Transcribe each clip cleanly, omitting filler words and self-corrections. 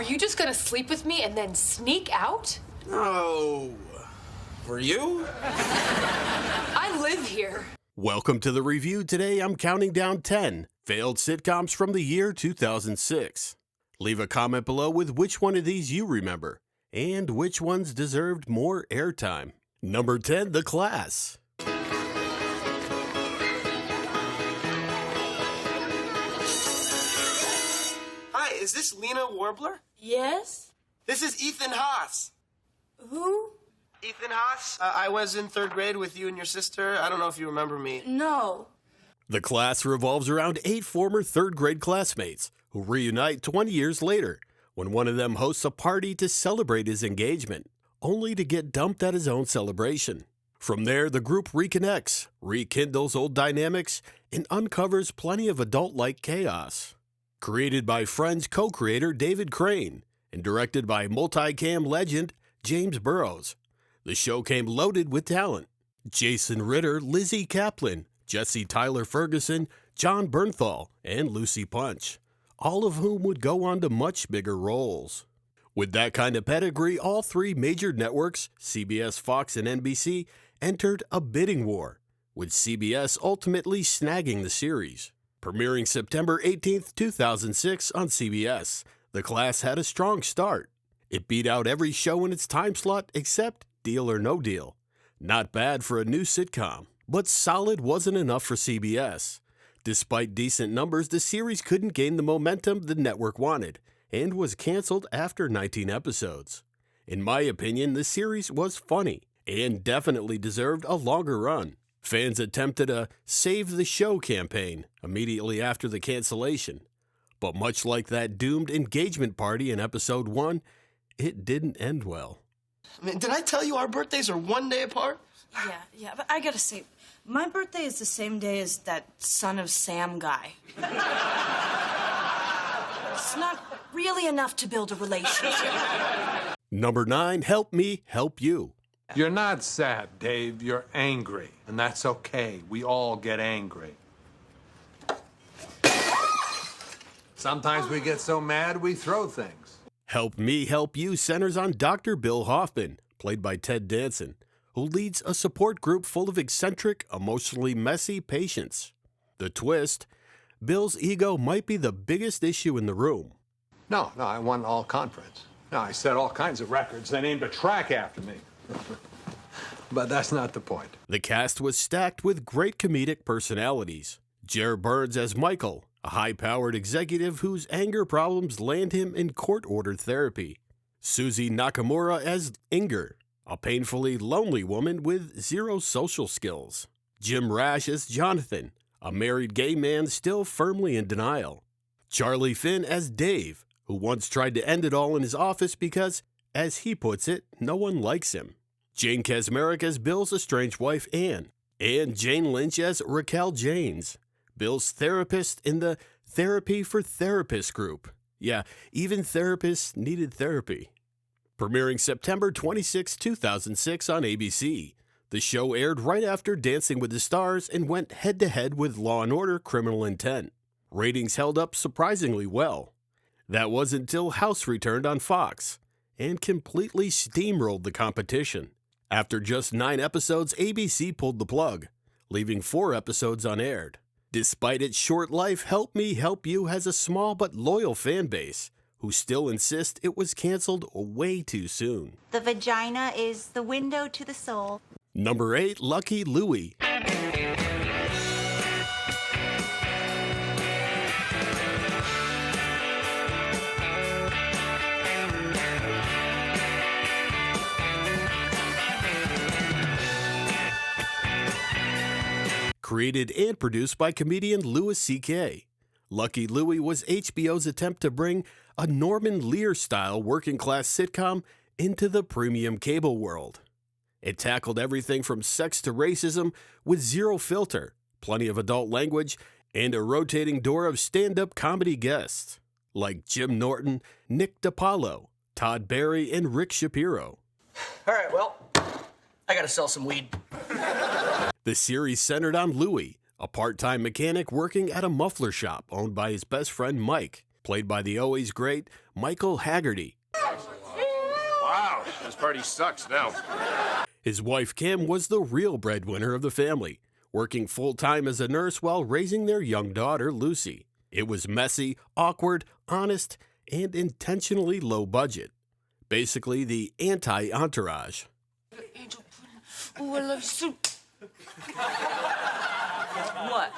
were you just gonna sleep with me and then sneak out? Oh, were you? I live here. Welcome to the review. Today I'm counting down 10 failed sitcoms from the year 2006. Leave a comment below with which one of these you remember and which ones deserved more airtime. Number 10, The Class. Hi, is this Lena Warbler? Yes? This is Ethan Haas. Who? Ethan Haas? I was in 3rd grade with you and your sister. I don't know if you remember me. No. The Class revolves around 8 former 3rd grade classmates who reunite 20 years later when one of them hosts a party to celebrate his engagement, only to get dumped at his own celebration. From there, the group reconnects, rekindles old dynamics, and uncovers plenty of adult-like chaos. Created by Friends co-creator David Crane and directed by multicam legend James Burrows, the show came loaded with talent. Jason Ritter, Lizzie Kaplan, Jesse Tyler Ferguson, John Bernthal, and Lucy Punch, all of whom would go on to much bigger roles. With that kind of pedigree, all 3 major networks, CBS, Fox, and NBC, entered a bidding war, with CBS ultimately snagging the series. Premiering September 18, 2006 on CBS, The Class had a strong start. It beat out every show in its time slot except Deal or No Deal. Not bad for a new sitcom, but solid wasn't enough for CBS. Despite decent numbers, the series couldn't gain the momentum the network wanted, and was canceled after 19 episodes. In my opinion, the series was funny, and definitely deserved a longer run. Fans attempted a Save the Show campaign immediately after the cancellation, but much like that doomed engagement party in episode 1, it didn't end well. I mean, did I tell you our birthdays are 1 day apart? Yeah, but I gotta say, my birthday is the same day as that Son of Sam guy. It's not really enough to build a relationship. Number 9, Help Me, Help You. You're not sad, Dave. You're angry. And that's okay. We all get angry. Sometimes we get so mad we throw things. Help Me, Help You centers on Dr. Bill Hoffman, played by Ted Danson, who leads a support group full of eccentric, emotionally messy patients. The twist, Bill's ego might be the biggest issue in the room. No, I won all conference. No, I set all kinds of records. They named a track after me. But that's not the point. The cast was stacked with great comedic personalities. Jer Burns as Michael, a high-powered executive whose anger problems land him in court-ordered therapy. Susie Nakamura as Inger, a painfully lonely woman with 0 social skills. Jim Rash as Jonathan, a married gay man still firmly in denial. Charlie Finn as Dave, who once tried to end it all in his office because, as he puts it, no one likes him. Jane Kasmerick as Bill's estranged wife, Anne. And Jane Lynch as Raquel Janes, Bill's therapist in the Therapy for Therapists group. Yeah, even therapists needed therapy. Premiering September 26, 2006 on ABC, the show aired right after Dancing with the Stars and went head-to-head with Law & Order: Criminal Intent. Ratings held up surprisingly well. That was until House returned on Fox and completely steamrolled the competition. After just 9 episodes, ABC pulled the plug, leaving 4 episodes unaired. Despite its short life, Help Me, Help You has a small but loyal fan base who still insist it was canceled way too soon. The vagina is the window to the soul. Number 8, Lucky Louie. Created and produced by comedian Louis C.K. Lucky Louie was HBO's attempt to bring a Norman Lear-style working-class sitcom into the premium cable world. It tackled everything from sex to racism with 0 filter, plenty of adult language, and a rotating door of stand-up comedy guests like Jim Norton, Nick DiPaolo, Todd Barry, and Rick Shapiro. All right, well, I gotta sell some weed. The series centered on Louie, a part-time mechanic working at a muffler shop owned by his best friend Mike, played by the always great Michael Haggerty. Wow, this party sucks now. His wife Kim was the real breadwinner of the family, working full-time as a nurse while raising their young daughter, Lucy. It was messy, awkward, honest, and intentionally low budget. Basically, the anti-Entourage. Angel pudding. Ooh, I love you so. What?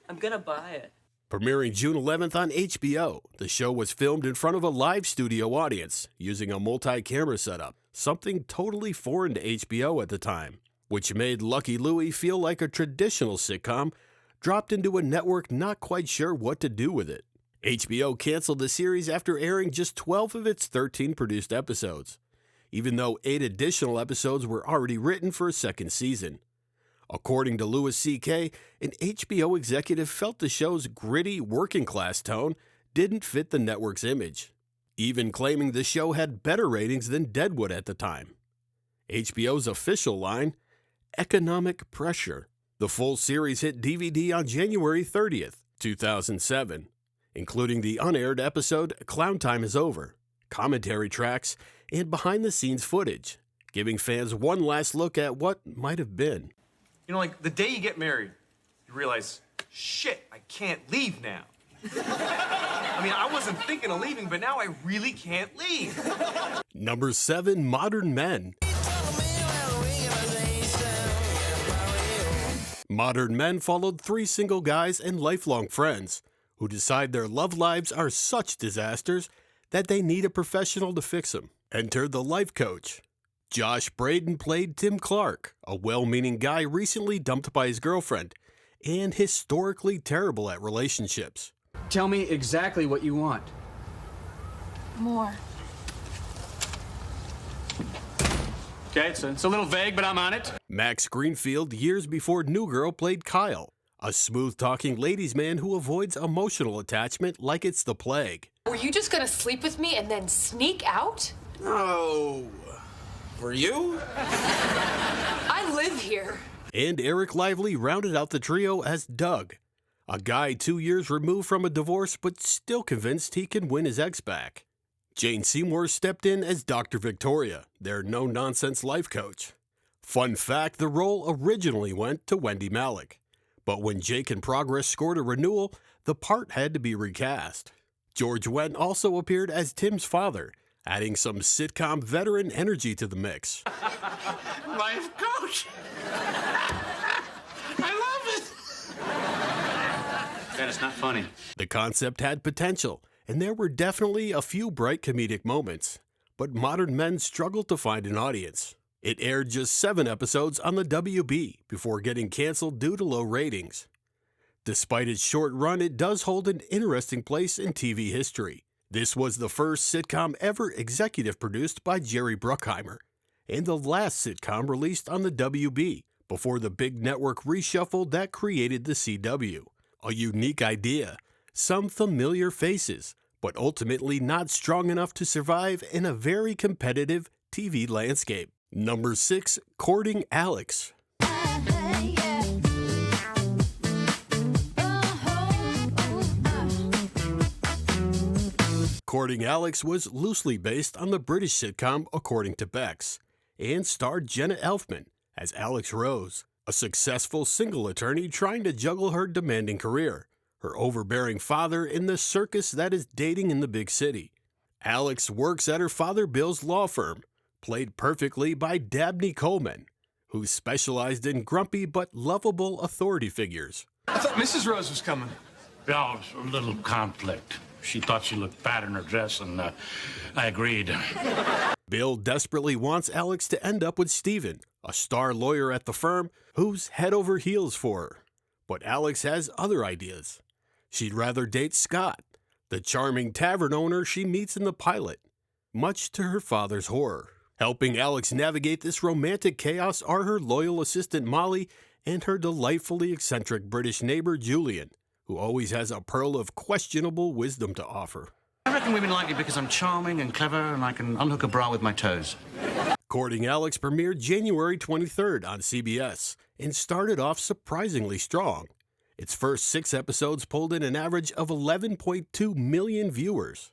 I'm gonna buy it. Premiering June 11th on HBO, the show was filmed in front of a live studio audience using a multi-camera setup, something totally foreign to HBO at the time, which made Lucky Louie feel like a traditional sitcom dropped into a network not quite sure what to do with it. HBO canceled the series after airing just 12 of its 13 produced episodes, even though 8 additional episodes were already written for a second season. According to Louis C.K., an HBO executive felt the show's gritty, working-class tone didn't fit the network's image, even claiming the show had better ratings than Deadwood at the time. HBO's official line, economic pressure. The full series hit DVD on January 30th, 2007, including the unaired episode Clown Time Is Over, commentary tracks, and behind-the-scenes footage, giving fans one last look at what might have been. You know, like the day you get married, you realize, shit, I can't leave now. I mean, I wasn't thinking of leaving, but now I really can't leave. Number 7, Modern Men. Modern Men followed 3 single guys and lifelong friends who decide their love lives are such disasters that they need a professional to fix them. Enter the life coach. Josh Braden played Tim Clark, a well-meaning guy recently dumped by his girlfriend and historically terrible at relationships. Tell me exactly what you want. More. Okay, it's a little vague, but I'm on it. Max Greenfield, years before New Girl, played Kyle, a smooth-talking ladies' man who avoids emotional attachment like it's the plague. Were you just gonna sleep with me and then sneak out? Oh, were you? I live here. And Eric Lively rounded out the trio as Doug, a guy 2 years removed from a divorce but still convinced he can win his ex back. Jane Seymour stepped in as Dr. Victoria, their no-nonsense life coach. Fun fact, the role originally went to Wendy Malick, but when Jake and Progress scored a renewal, the part had to be recast. George Wendt also appeared as Tim's father, adding some sitcom veteran energy to the mix. Life coach. I love it. Dad, it's not funny. The concept had potential, and there were definitely a few bright comedic moments, but Modern Men struggled to find an audience. It aired just 7 episodes on the WB before getting canceled due to low ratings. Despite its short run, it does hold an interesting place in TV history. This was the first sitcom ever executive produced by Jerry Bruckheimer, and the last sitcom released on the WB before the big network reshuffle that created the CW. A unique idea, some familiar faces, but ultimately not strong enough to survive in a very competitive TV landscape. Number 6, Courting Alex. Courting Alex was loosely based on the British sitcom According to Bex, and starred Jenna Elfman as Alex Rose, a successful single attorney trying to juggle her demanding career, her overbearing father in the circus that is dating in the big city. Alex works at her father Bill's law firm, played perfectly by Dabney Coleman, who specialized in grumpy but lovable authority figures. I thought Mrs. Rose was coming. Yeah, it was a little conflict. She thought she looked fat in her dress, and I agreed. Bill desperately wants Alex to end up with Steven, a star lawyer at the firm who's head over heels for her. But Alex has other ideas. She'd rather date Scott, the charming tavern owner she meets in the pilot, much to her father's horror. Helping Alex navigate this romantic chaos are her loyal assistant Molly and her delightfully eccentric British neighbor Julian, who always has a pearl of questionable wisdom to offer. I reckon women like me because I'm charming and clever and I can unhook a bra with my toes. Courting Alex premiered January 23rd on CBS and started off surprisingly strong. Its first 6 episodes pulled in an average of 11.2 million viewers,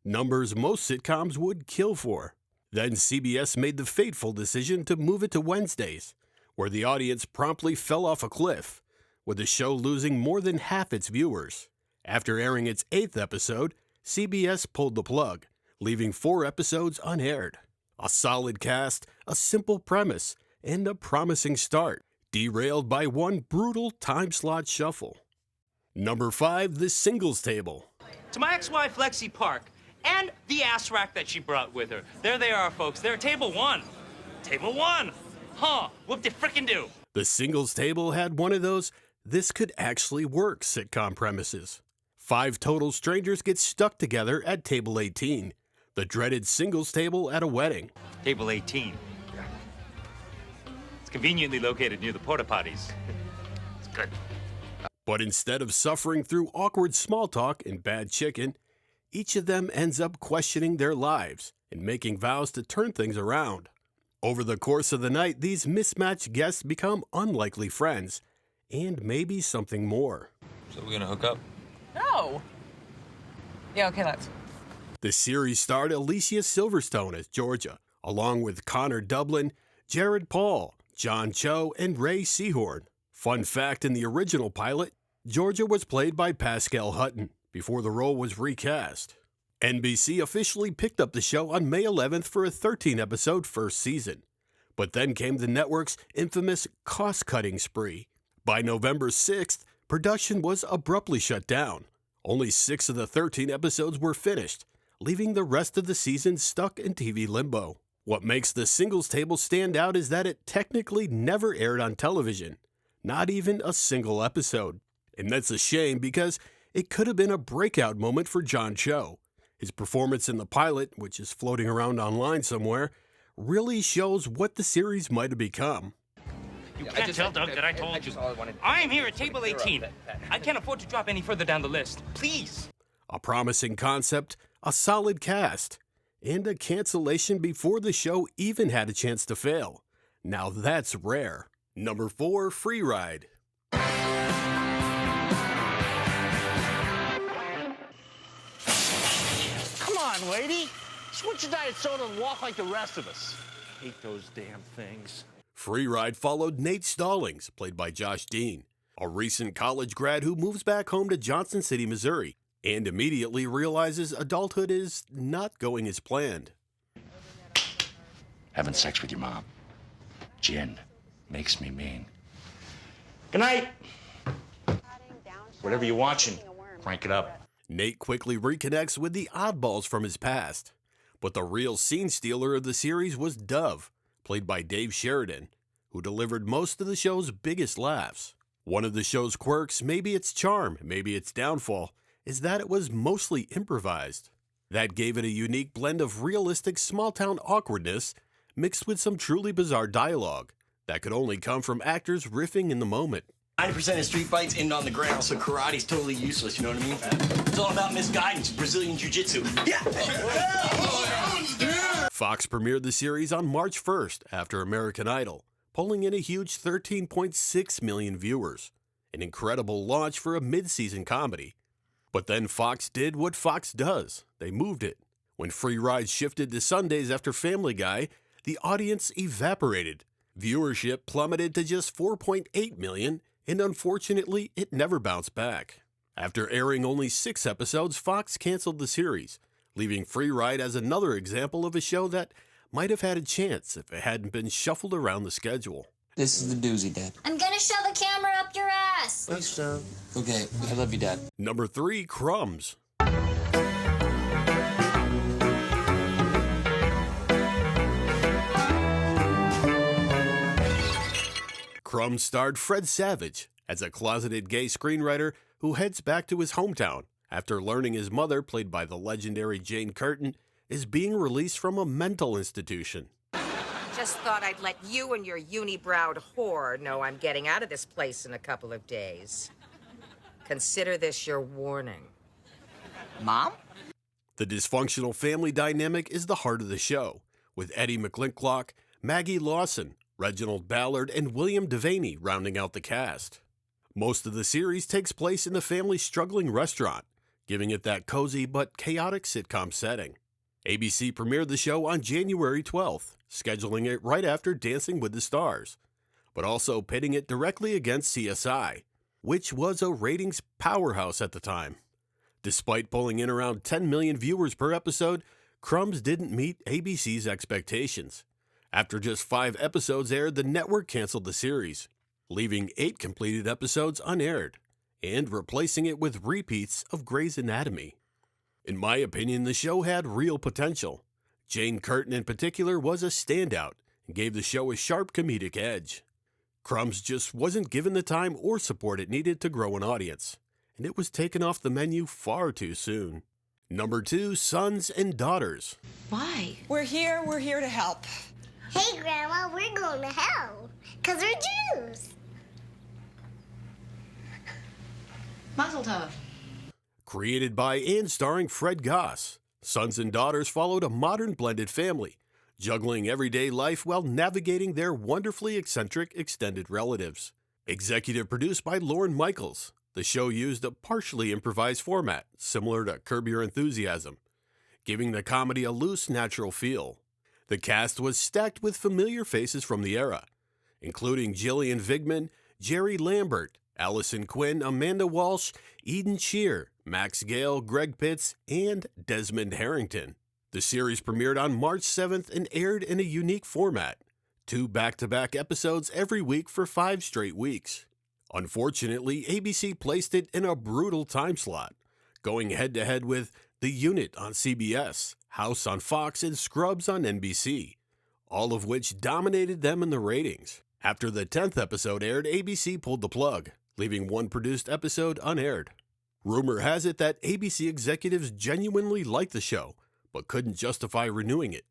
numbers most sitcoms would kill for. Then CBS made the fateful decision to move it to Wednesdays, where the audience promptly fell off a cliff, with the show losing more than half its viewers. After airing its 8th episode, CBS pulled the plug, leaving 4 episodes unaired. A solid cast, a simple premise, and a promising start, derailed by one brutal time slot shuffle. Number 5, The Singles Table. To my ex-wife, Lexi Park, and the ass rack that she brought with her. There they are, folks. They're table 1. Table 1. Huh, whoop de frickin' do. The Singles Table had one of those this could actually work sitcom premises. 5 total strangers get stuck together at table 18, the dreaded singles table at a wedding. Table 18. It's conveniently located near the porta potties. It's good. But instead of suffering through awkward small talk and bad chicken, each of them ends up questioning their lives and making vows to turn things around. Over the course of the night, these mismatched guests become unlikely friends, and maybe something more. So we're gonna hook up? No. Yeah, okay, let's. The series starred Alicia Silverstone as Georgia, along with Connor Dublin, Jared Paul, John Cho, and Ray Seahorn. Fun fact, in the original pilot, Georgia was played by Pascal Hutton before the role was recast. NBC officially picked up the show on May 11th for a 13-episode first season. But then came the network's infamous cost-cutting spree. By November 6th, production was abruptly shut down. Only 6 of the 13 episodes were finished, leaving the rest of the season stuck in TV limbo. What makes The Singles Table stand out is that it technically never aired on television. Not even a single episode. And that's a shame because it could have been a breakout moment for John Cho. His performance in the pilot, which is floating around online somewhere, really shows what the series might have become. You can't tell Doug that I told you. I'm here at table 18. I can't afford to drop any further down the list. Please. A promising concept, a solid cast, and a cancellation before the show even had a chance to fail. Now that's rare. Number 4, Free Ride. Come on, lady. Switch your diet soda and walk like the rest of us. Hate those damn things. Free Ride followed Nate Stallings, played by Josh Dean, a recent college grad who moves back home to Johnson City, Missouri, and immediately realizes adulthood is not going as planned. Having sex with your mom. Jen makes me mean. Good night. Whatever you're watching, crank it up. Nate quickly reconnects with the oddballs from his past, but the real scene stealer of the series was Dove, played by Dave Sheridan, who delivered most of the show's biggest laughs. One of the show's quirks, maybe its charm, maybe its downfall, is that it was mostly improvised. That gave it a unique blend of realistic small-town awkwardness mixed with some truly bizarre dialogue that could only come from actors riffing in the moment. 90% of street fights end on the ground, so karate's totally useless, you know what I mean? It's all about misguidance, Brazilian jiu-jitsu. Yeah! Fox premiered the series on March 1st after American Idol, pulling in a huge 13.6 million viewers, an incredible launch for a mid-season comedy. But then Fox did what Fox does. They moved it. When Free Ride shifted to Sundays after Family Guy, the audience evaporated. Viewership plummeted to just 4.8 million, and unfortunately, it never bounced back. After airing only 6 episodes, Fox canceled the series, leaving Free Ride as another example of a show that might have had a chance if it hadn't been shuffled around the schedule. This is the doozy, Dad. I'm gonna shove the camera up your ass. Please, son. Okay, I love you, Dad. Number 3, Crumbs. Crumbs starred Fred Savage as a closeted gay screenwriter who heads back to his hometown after learning his mother, played by the legendary Jane Curtin, is being released from a mental institution. Just thought I'd let you and your uni-browed whore know I'm getting out of this place in a couple of days. Consider this your warning. Mom? The dysfunctional family dynamic is the heart of the show, with Eddie McClintock, Maggie Lawson, Reginald Ballard, and William Devaney rounding out the cast. Most of the series takes place in the family's struggling restaurant, giving it that cozy but chaotic sitcom setting. ABC premiered the show on January 12th, scheduling it right after Dancing with the Stars, but also pitting it directly against CSI, which was a ratings powerhouse at the time. Despite pulling in around 10 million viewers per episode, Crumbs didn't meet ABC's expectations. After just 5 episodes aired, the network canceled the series, leaving 8 completed episodes unaired, and replacing it with repeats of Grey's Anatomy. In my opinion, the show had real potential. Jane Curtin in particular was a standout and gave the show a sharp comedic edge. Crumbs just wasn't given the time or support it needed to grow an audience, and it was taken off the menu far too soon. Number 2, Sons and Daughters. Why? We're here to help. Hey, Grandma, we're going to hell. Because we're Jews. Mazel tov. Created by and starring Fred Goss, Sons and Daughters followed a modern blended family, juggling everyday life while navigating their wonderfully eccentric extended relatives. Executive produced by Lorne Michaels, the show used a partially improvised format, similar to Curb Your Enthusiasm, giving the comedy a loose, natural feel. The cast was stacked with familiar faces from the era, including Gillian Vigman, Jerry Lambert, Allison Quinn, Amanda Walsh, Eden Shear, Max Gale, Greg Pitts, and Desmond Harrington. The series premiered on March 7th and aired in a unique format, 2 back-to-back episodes every week for 5 straight weeks. Unfortunately, ABC placed it in a brutal time slot, going head-to-head with The Unit on CBS, House on Fox, and Scrubs on NBC, all of which dominated them in the ratings. After the 10th episode aired, ABC pulled the plug, leaving 1 produced episode unaired. Rumor has it that ABC executives genuinely liked the show, but couldn't justify renewing it.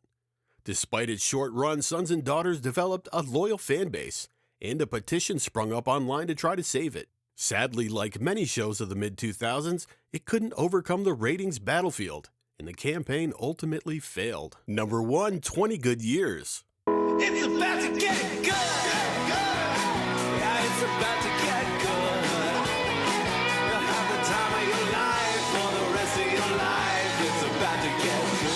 Despite its short run, Sons and Daughters developed a loyal fan base, and a petition sprung up online to try to save it. Sadly, like many shows of the mid-2000s, it couldn't overcome the ratings battlefield, and the campaign ultimately failed. Number 1, 20 Good Years. It's about to get good. Yeah, it's about to get good. You'll have the time of your life for the rest of your life. It's about to get good.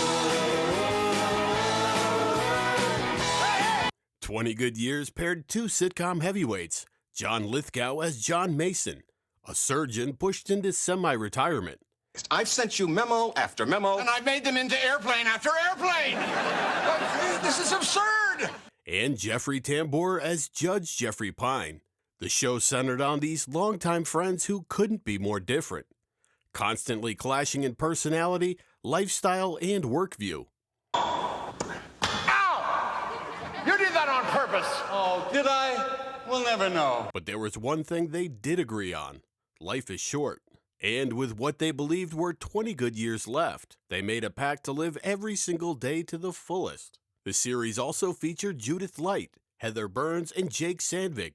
20 Good Years paired 2 sitcom heavyweights, John Lithgow as John Mason, a surgeon pushed into semi-retirement. I've sent you memo after memo. And I've made them into airplane after airplane. This is absurd. And Jeffrey Tambor as Judge Jeffrey Pine. The show centered on these longtime friends who couldn't be more different, constantly clashing in personality, lifestyle, and work view. Ow! You did that on purpose. Oh, did I? We'll never know. But there was one thing they did agree on. Life is short. And with what they believed were 20 good years left, they made a pact to live every single day to the fullest. The series also featured Judith Light, Heather Burns, and Jake Sandvik,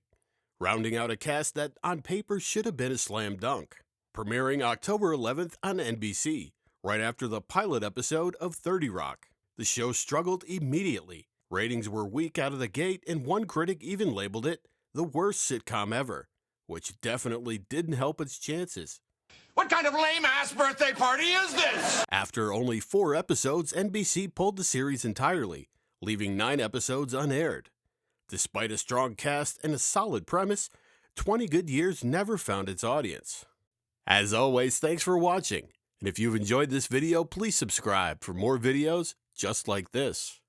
rounding out a cast that on paper should have been a slam dunk. Premiering October 11th on NBC, right after the pilot episode of 30 Rock. The show struggled immediately. Ratings were weak out of the gate, and one critic even labeled it the worst sitcom ever, which definitely didn't help its chances. What kind of lame-ass birthday party is this? After only 4 episodes, NBC pulled the series entirely, leaving 9 episodes unaired. Despite a strong cast and a solid premise, 20 Good Years never found its audience. As always, thanks for watching, and if you've enjoyed this video, please subscribe for more videos just like this.